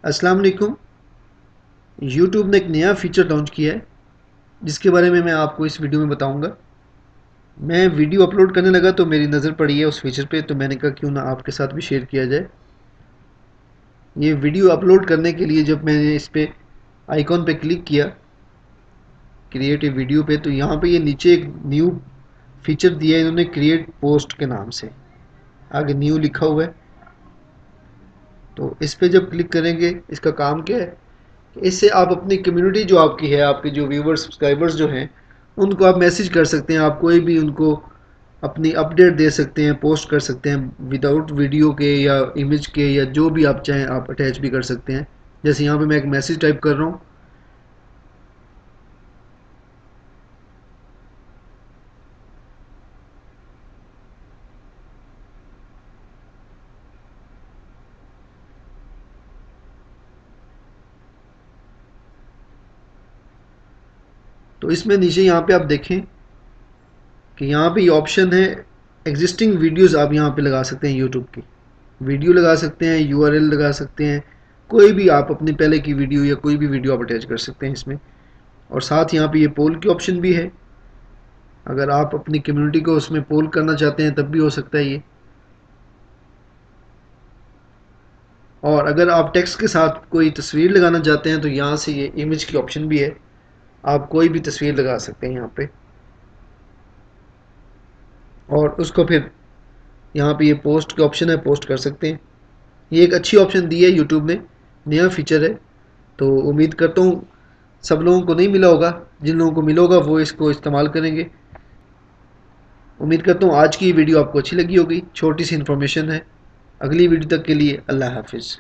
अस्सलाम वालेकुम। यूट्यूब ने एक नया फ़ीचर लॉन्च किया है जिसके बारे में मैं आपको इस वीडियो में बताऊंगा। मैं वीडियो अपलोड करने लगा तो मेरी नज़र पड़ी है उस फीचर पे, तो मैंने कहा क्यों ना आपके साथ भी शेयर किया जाए। ये वीडियो अपलोड करने के लिए जब मैंने इस पे आइकॉन पे क्लिक किया क्रिएट ए वीडियो पे, तो यहाँ पे ये नीचे एक न्यू फीचर दिया है इन्होंने, क्रिएट पोस्ट के नाम से। आगे न्यू लिखा हुआ है, तो इस पे जब क्लिक करेंगे इसका काम क्या है, इससे आप अपनी कम्युनिटी जो आपकी है, आपके जो व्यूवर्स सब्सक्राइबर्स जो हैं, उनको आप मैसेज कर सकते हैं। आप कोई भी उनको अपनी अपडेट दे सकते हैं, पोस्ट कर सकते हैं विदाउट वीडियो के या इमेज के, या जो भी आप चाहें आप अटैच भी कर सकते हैं। जैसे यहाँ पे मैं एक मैसेज टाइप कर रहा हूँ, तो इसमें नीचे यहाँ पे आप देखें कि यहाँ पे ये ऑप्शन है एग्जिस्टिंग वीडियोज़। आप यहाँ पे लगा सकते हैं, यूट्यूब की वीडियो लगा सकते हैं, यूआरएल लगा सकते हैं, कोई भी आप अपने पहले की वीडियो या कोई भी वीडियो आप अटैच कर सकते हैं इसमें। और साथ यहाँ पे ये पोल की ऑप्शन भी है, अगर आप अपनी कम्युनिटी को उसमें पोल करना चाहते हैं तब भी हो सकता है ये। और अगर आप टेक्स्ट के साथ कोई तस्वीर लगाना चाहते हैं तो यहाँ से ये इमेज की ऑप्शन भी है, आप कोई भी तस्वीर लगा सकते हैं यहाँ पे, और उसको फिर यहाँ पे ये पोस्ट का ऑप्शन है, पोस्ट कर सकते हैं। ये एक अच्छी ऑप्शन दी है यूट्यूब ने, नया फीचर है। तो उम्मीद करता हूँ सब लोगों को नहीं मिला होगा, जिन लोगों को मिला होगा वो इसको इस्तेमाल करेंगे। उम्मीद करता हूँ आज की वीडियो आपको अच्छी लगी होगी, छोटी सी इन्फॉर्मेशन है। अगली वीडियो तक के लिए अल्लाह हाफिज़।